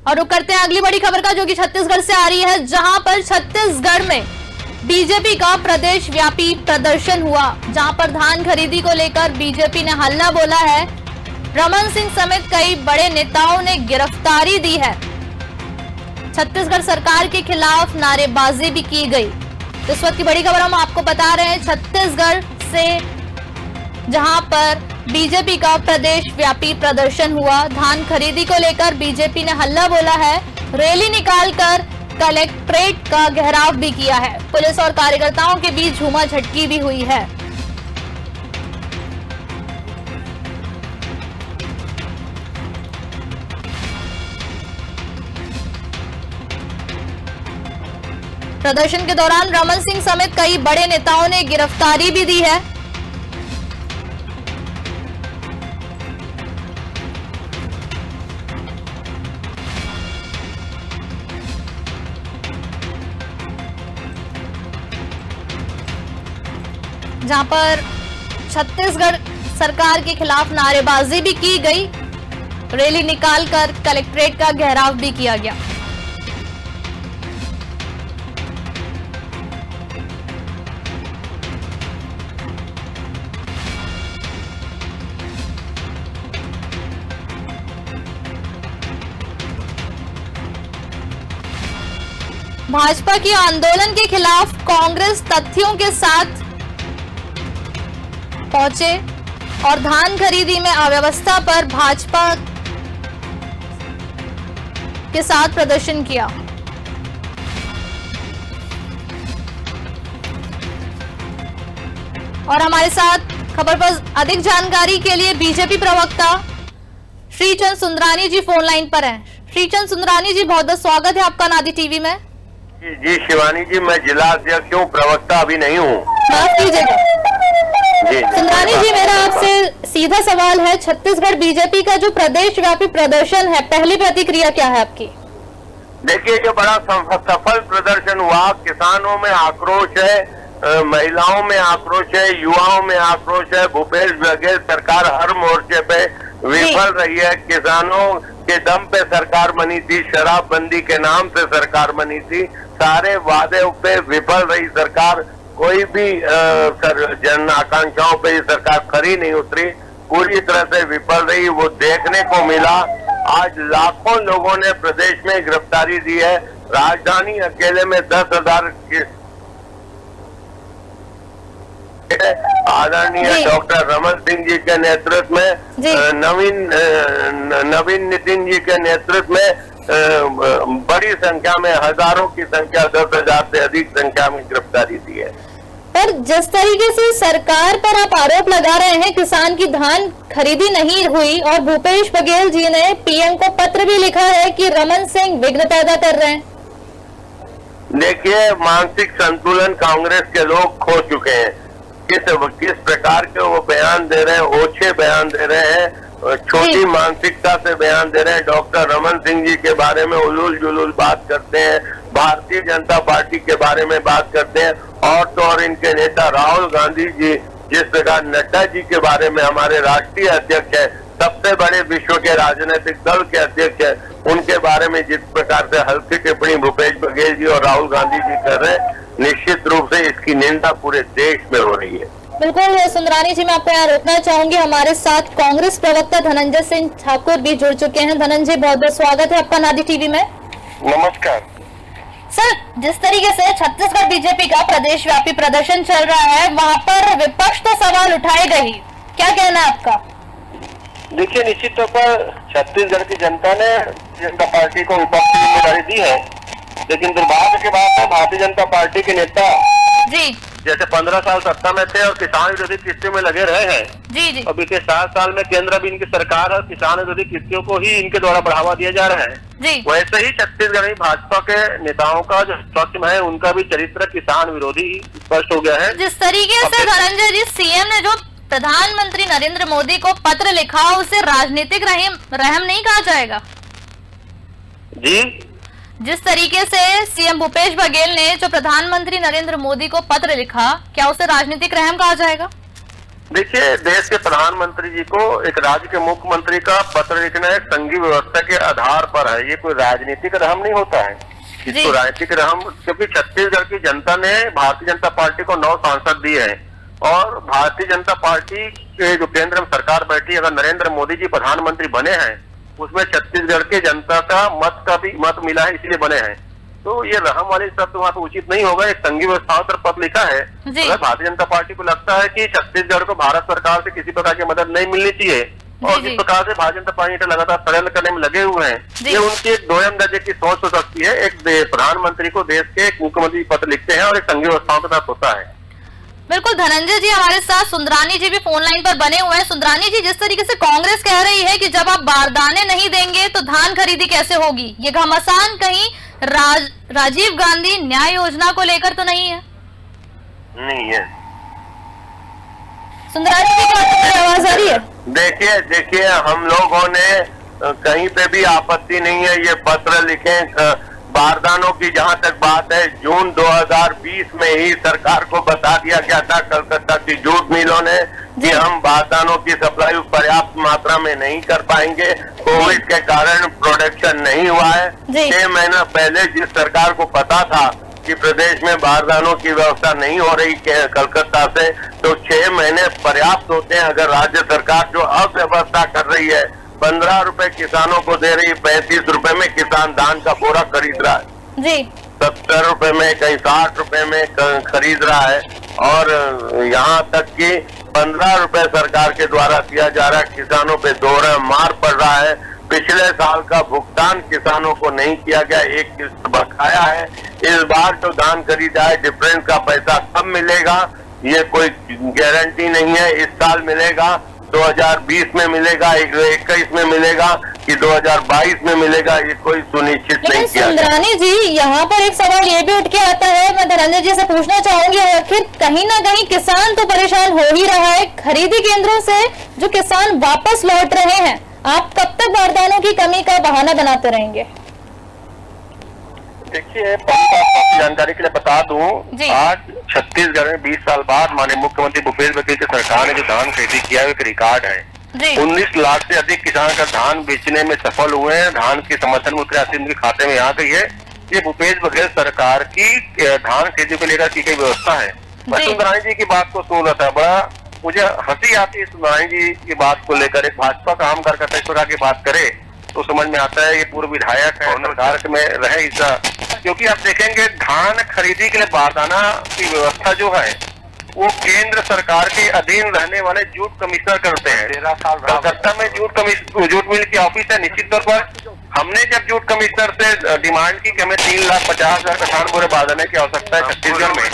और रुक करते हैं अगली बड़ी खबर का, जो कि छत्तीसगढ़ से आ रही है, जहां पर छत्तीसगढ़ में बीजेपी का प्रदेश व्यापी प्रदर्शन हुआ, जहां पर धान खरीदी को लेकर बीजेपी ने हल्ला बोला है। रमन सिंह समेत कई बड़े नेताओं ने गिरफ्तारी दी है। छत्तीसगढ़ सरकार के खिलाफ नारेबाजी भी की गई। तो इस वक्त की बड़ी खबर हम आपको बता रहे हैं छत्तीसगढ़ से, जहां पर बीजेपी का प्रदेश व्यापी प्रदर्शन हुआ। धान खरीदी को लेकर बीजेपी ने हल्ला बोला है, रैली निकालकर कलेक्ट्रेट का घेराव भी किया है। पुलिस और कार्यकर्ताओं के बीच झूमा झटकी भी हुई है। प्रदर्शन के दौरान रमन सिंह समेत कई बड़े नेताओं ने गिरफ्तारी भी दी है। जहां पर छत्तीसगढ़ सरकार के खिलाफ नारेबाजी भी की गई, रैली निकालकर कलेक्ट्रेट का घेराव भी किया गया। भाजपा के आंदोलन के खिलाफ कांग्रेस तथ्यों के साथ पहुंचे और धान खरीदी में अव्यवस्था पर भाजपा के साथ प्रदर्शन किया। और हमारे साथ खबर पर अधिक जानकारी के लिए बीजेपी प्रवक्ता श्रीचंद सुंदरानी जी फोन लाइन पर हैं। श्रीचंद सुंदरानी जी, बहुत बहुत स्वागत है आपका नादी टीवी में। जी शिवानी जी, मैं जिला अध्यक्ष हूँ, प्रवक्ता अभी नहीं हूँ। माफ कीजिएगा। सुंदरानी जी, मेरा आपसे सीधा सवाल है, छत्तीसगढ़ बीजेपी का जो प्रदेश व्यापी प्रदर्शन है, पहली प्रतिक्रिया क्या है आपकी? देखिए, जो बड़ा सफल प्रदर्शन हुआ, किसानों में आक्रोश है, महिलाओं में आक्रोश है, युवाओं में आक्रोश है। भूपेश बघेल सरकार हर मोर्चे पे विफल रही है। किसानों के दम पे सरकार बनी थी, शराबबंदी के नाम से सरकार बनी थी, सारे वादे पे विफल रही सरकार। कोई भी जन आकांक्षाओं पे ये सरकार खरी नहीं उतरी, पूरी तरह से विफल रही। वो देखने को मिला। आज लाखों लोगों ने प्रदेश में गिरफ्तारी दी है। राजधानी अकेले में 10,000 आदरणीय डॉक्टर रमन सिंह जी के नेतृत्व में, नवीन नितिन जी के नेतृत्व में बड़ी संख्या में, हजारों की संख्या, 10,000 से अधिक संख्या में गिरफ्तारी दी है। पर जिस तरीके से सरकार पर आप आरोप लगा रहे हैं, किसान की धान खरीदी नहीं हुई, और भूपेश बघेल जी ने पीएम को पत्र भी लिखा है कि रमन सिंह विघ्न पैदा कर रहे हैं। देखिए, मानसिक संतुलन कांग्रेस के लोग खो चुके हैं। किस प्रकार के वो बयान दे रहे हैं, ओछे बयान दे रहे हैं, छोटी मानसिकता से बयान दे रहे हैं। डॉक्टर रमन सिंह जी के बारे में उलूल जुलूल बात करते हैं, भारतीय जनता पार्टी के बारे में बात करते हैं, और तो और इनके नेता राहुल गांधी जी, जिस प्रकार नड्डा जी के बारे में, हमारे राष्ट्रीय अध्यक्ष है, सबसे बड़े विश्व के राजनीतिक दल के अध्यक्ष है, उनके बारे में जिस प्रकार से हल्की टिप्पणी भूपेश बघेल जी और राहुल गांधी जी कर रहे हैं, निश्चित रूप से इसकी निंदा पूरे देश में हो रही है। बिल्कुल सुंदरानी जी, मैं आपको यहाँ रोकना चाहूंगी। हमारे साथ कांग्रेस प्रवक्ता धनंजय सिंह ठाकुर भी जुड़ चुके हैं। धनंजय, बहुत बहुत स्वागत है आपका नादी टीवी में। नमस्कार सर, जिस तरीके से छत्तीसगढ़ बीजेपी का प्रदेश व्यापी प्रदर्शन चल रहा है, वहाँ पर विपक्ष तो सवाल उठाएगा ही, क्या कहना है आपका? देखिए, निश्चित तौर पर छत्तीसगढ़ की जनता ने जनता पार्टी को विपक्ष की जिम्मेदारी दी है, लेकिन दुर्भाग्य की बात है, भारतीय जनता पार्टी के नेता जी जैसे 15 साल सत्ता में थे और किसान विरोधी कृत्यों में लगे रहे हैं, जी और बीते 7 साल में केंद्र भी इनकी सरकार है, किसान विरोधी कृत्यों को ही इनके द्वारा बढ़ावा दिया जा रहा है जी। वैसे ही छत्तीसगढ़ में भाजपा के नेताओं का जो पक्ष है, उनका भी चरित्र किसान विरोधी स्पष्ट हो गया है। जिस तरीके से धनंजय जी, सीएम ने जो प्रधानमंत्री नरेंद्र मोदी को पत्र लिखा, उसे राजनीतिक रहम नहीं कहा जाएगा? जी, जिस तरीके से सीएम भूपेश बघेल ने जो प्रधानमंत्री नरेंद्र मोदी को पत्र लिखा, क्या उसे राजनीतिक रहम कहा जाएगा? देखिए, देश के प्रधानमंत्री जी को एक राज्य के मुख्यमंत्री का पत्र लिखना एक संघीय व्यवस्था के आधार पर है। ये कोई राजनीतिक रहम नहीं होता है। इसको राजनीतिक रहम, क्योंकि छत्तीसगढ़ की जनता ने भारतीय जनता पार्टी को 9 सांसद दिए हैं और भारतीय जनता पार्टी के जो केंद्र में सरकार बैठी, अगर नरेंद्र मोदी जी प्रधानमंत्री बने हैं, उसमें छत्तीसगढ़ के जनता का मत मिला है, इसलिए बने हैं। तो ये रहम वाली शब्द वहाँ पे उचित नहीं होगा। एक संघीय व्यवस्था पर पत्र लिखा है। अगर भारतीय जनता पार्टी को लगता है कि छत्तीसगढ़ को भारत सरकार से किसी प्रकार की मदद नहीं मिलनी चाहिए और जिस प्रकार से भारतीय जनता पार्टी लगातार षड्यंत्र करने में लगे हुए हैं, ये उनकी एक दोयम दर्जे की सोच हो सकती है। एक प्रधानमंत्री को देश के एक मुख्यमंत्री पत्र लिखते हैं और एक संघीय व्यवस्थाओं के साथ होता है। बिल्कुल धनंजय जी हमारे साथ सुंदरानी जी भी फोन लाइन पर बने हुए हैं। सुंदरानी जी, जिस तरीके से कांग्रेस कह रही है कि जब आप बारदाने नहीं देंगे तो धान खरीदी कैसे होगी, ये घमासान कहीं राजीव गांधी न्याय योजना को लेकर तो नहीं है? नहीं है। सुंदरानी जी की आवाज आ रही है? देखिए हम लोगों ने कहीं पे भी आपत्ति नहीं है ये पत्र लिखे। बारदानों की जहां तक बात है, जून 2020 में ही सरकार को बता दिया गया था कलकत्ता की जूट मिलों ने कि हम बारदानों की सप्लाई पर्याप्त मात्रा में नहीं कर पाएंगे। कोविड के कारण प्रोडक्शन नहीं हुआ है। 6 महीना पहले जिस सरकार को पता था कि प्रदेश में बारदानों की व्यवस्था नहीं हो रही कलकत्ता से, तो 6 महीने पर्याप्त होते हैं। अगर राज्य सरकार जो अव्यवस्था कर रही है, 15 रुपए किसानों को दे रही, 35 रुपए में किसान धान का बोरा खरीद रहा है जी, 70 रुपए में, कहीं 60 रुपए में खरीद रहा है और यहाँ तक कि 15 रुपए सरकार के द्वारा दिया जा रहा है। किसानों पे दोहरा मार पड़ रहा है। पिछले साल का भुगतान किसानों को नहीं किया गया, एक किस्त बकाया है। इस बार जो धान खरीदा है, डिफरेंस का पैसा कब मिलेगा ये कोई गारंटी नहीं है। इस साल मिलेगा, 2020 में मिलेगा, 2021 में मिलेगा कि 2022 में मिलेगा, ये कोई सुनिश्चित नहीं किया। सुंदरानी जी, यहाँ पर एक सवाल ये भी उठ के आता है, मैं धनंजय जी से पूछना चाहूंगी, आखिर कहीं ना कहीं किसान तो परेशान हो ही रहा है। खरीदी केंद्रों से जो किसान वापस लौट रहे हैं, आप कब तक बारदानों की कमी का बहाना बनाते रहेंगे? देखिए, जानकारी के लिए बता दूं, आज छत्तीसगढ़ में 20 साल बाद माननीय मुख्यमंत्री भूपेश बघेल की सरकार ने जो धान खरीदी किया है, एक रिकॉर्ड है। 19 लाख से अधिक किसान का धान बेचने में सफल हुए हैं। धान की समर्थन मूल्य राशि उनके खाते में आ गई है। ये भूपेश बघेल सरकार की धान खरीदी को लेकर की गई व्यवस्था है। मैं सुंदरानी जी की बात को सुन रहा था, बड़ा मुझे हंसी आती है सुंदरानी जी की बात को लेकर। एक भाजपा का आम कार्यकर्ता इस प्रकार की बात करे तो समझ में आता है ये पूर्व विधायक है, सरकार में रहे हिस्सा। क्योंकि आप देखेंगे, धान खरीदी के लिए बारदाना की व्यवस्था जो है वो केंद्र सरकार के अधीन रहने वाले जूट कमिश्नर करते हैं। कलकत्ता में जूट मिल की ऑफिस है। निश्चित तौर पर हमने जब जूट कमिश्नर से डिमांड की कि हमें 3,50,000 कटान बोरे बारदाने की आवश्यकता है छत्तीसगढ़ में,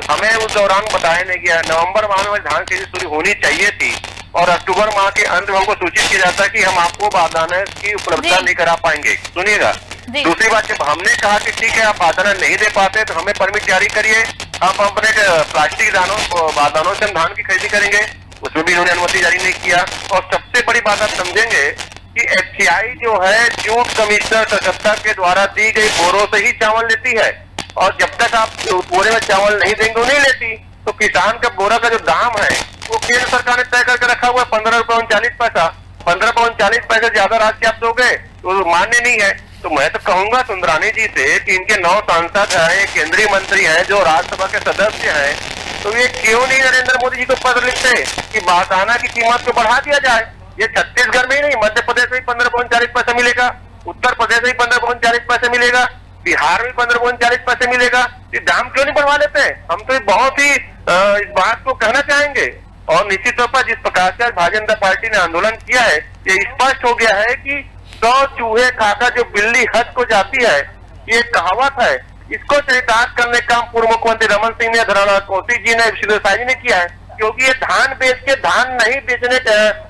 हमें उस दौरान बताया नहीं गया। नवंबर माह में धान खरीदी शुरू होनी चाहिए थी और अक्टूबर माह के अंत में हमको सूचित किया जाता है कि हम आपको बारदाने की उपलब्धता नहीं करा पाएंगे। सुनिएगा, दूसरी बात, जब हमने कहा कि ठीक है आप बारदाना नहीं दे पाते तो हमें परमिट जारी करिए, आप अपने प्लास्टिक बारदानों से हम धान की खरीदी करेंगे, उसमें भी इन्होंने अनुमति जारी नहीं किया। और सबसे बड़ी बात आप समझेंगे कि एफसीआई जो है जूट कमिश्नर कलकत्ता के द्वारा दी गई बोरों से ही चावल लेती है और जब तक आप बोरे में चावल नहीं देंगे वो नहीं लेती। तो किसान का बोरा का जो दाम है वो केंद्र सरकार ने तय करके रखा हुआ है 15 रुपए 39 पैसा। 15 रुपए 39 पैसे ज्यादा राशि आप दोगे तो मान्य नहीं है। तो मैं तो कहूंगा सुंदरानी जी से कि इनके 9 सांसद हैं, केंद्रीय मंत्री हैं, जो राज्यसभा के सदस्य हैं, तो ये क्यों नहीं नरेंद्र मोदी जी को पत्र लिखते कि बारदाना की कीमत को बढ़ा दिया जाए। ये छत्तीसगढ़ में ही नहीं, मध्य प्रदेश में 15.40 पैसे मिलेगा, उत्तर प्रदेश में 15.40 पैसे मिलेगा, बिहार में 15.40 पैसे मिलेगा। ये दाम क्यों नहीं बढ़वा लेते? हम तो बहुत ही इस बात को कहना चाहेंगे। और निश्चित तौर पर जिस प्रकार से भारतीय जनता पार्टी ने आंदोलन किया है, ये स्पष्ट हो गया है कि 100 चूहे खाकर जो बिल्ली हद को जाती है, ये कहावत है। इसको चरितार्थ करने का काम पूर्व मुख्यमंत्री रमन सिंह ने, धरमलाल कौशिक जी ने, शिवराज जी ने किया है। क्योंकि ये धान बेच के धान नहीं बेचने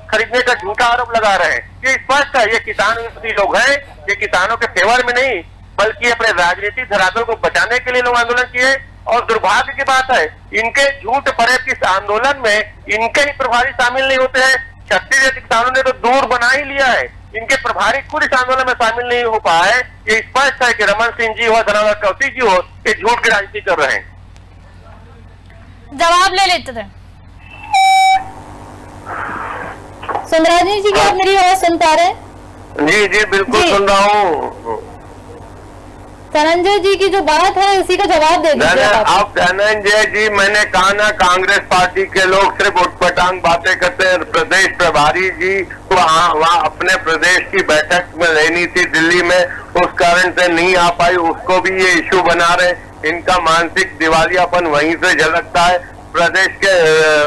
खरीदने का झूठा आरोप लगा रहे हैं। ये स्पष्ट है, ये किसान विरोधी लोग हैं, ये किसानों के फेवर में नहीं बल्कि अपने राजनीतिक धरातल को बचाने के लिए लोग आंदोलन किए। और दुर्भाग्य की बात है, इनके झूठ भरे इस आंदोलन में इनके ही प्रभारी शामिल नहीं होते हैं। छत्तीसगढ़ किसानों ने तो दूर बना ही लिया है, इनके प्रभारी खुद इस आंदोलन में शामिल नहीं हो पाए। ये स्पष्ट है कि रमन सिंह जी हो, धरमलाल कौशिक जी हो, ये झूठ की राजनीति कर रहे हैं। जवाब ले लेते थे। सुंदरानी जी, क्या आप मेरी आवाज सुन पा रहे हैं? जी जी बिल्कुल सुन रहा हूँ। धनंजय जी की जो बात है उसी का जवाब दे दीजिए आप। धनंजय जी, मैंने कहा ना, कांग्रेस पार्टी के लोग सिर्फ उठपटांग बातें करते हैं। प्रदेश प्रभारी जी को वहाँ अपने प्रदेश की बैठक में लेनी थी दिल्ली में, उस कारण से नहीं आ पाई, उसको भी ये इशू बना रहे। इनका मानसिक दिवालियापन वहीं से झलकता है। प्रदेश के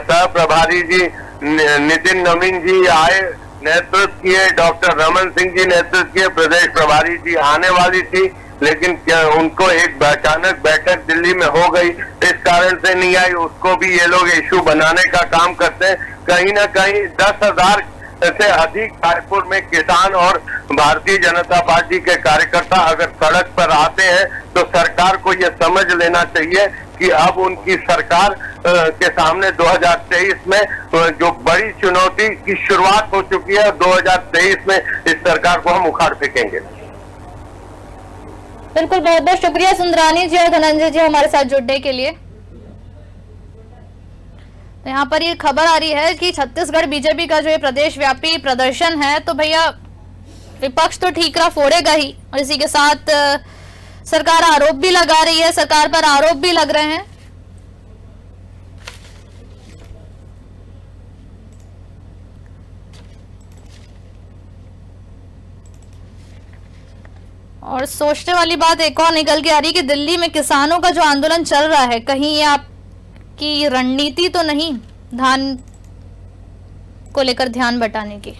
सह प्रभारी जी नितिन नवीन जी आए, नेतृत्व किए, डॉक्टर रमन सिंह जी नेतृत्व किए, प्रदेश प्रभारी जी आने वाली थी, लेकिन क्या उनको एक अचानक बैठक दिल्ली में हो गई, इस कारण से नहीं आई। उसको भी ये लोग इशू बनाने का काम करते हैं। कहीं ना कहीं 10,000 से अधिक रायपुर में किसान और भारतीय जनता पार्टी के कार्यकर्ता अगर सड़क पर आते हैं तो सरकार को ये समझ लेना चाहिए कि अब उनकी सरकार के सामने 2023 में जो बड़ी चुनौती की शुरुआत हो चुकी है, 2023 में इस सरकार को हम उखाड़ फेंकेंगे। बिल्कुल, बहुत बहुत शुक्रिया सुंदरानी जी और धनंजय जी हमारे साथ जुड़ने के लिए। यहाँ पर ये खबर आ रही है कि छत्तीसगढ़ बीजेपी का जो ये प्रदेश व्यापी प्रदर्शन है, तो भैया विपक्ष तो ठीकरा फोड़ेगा ही, और इसी के साथ सरकार आरोप भी लगा रही है, सरकार पर आरोप भी लग रहे हैं। और सोचने वाली बात एक और निकल के आ रही है कि दिल्ली में किसानों का जो आंदोलन चल रहा है, कहीं ये आपकी रणनीति तो नहीं धान को लेकर ध्यान बटाने की?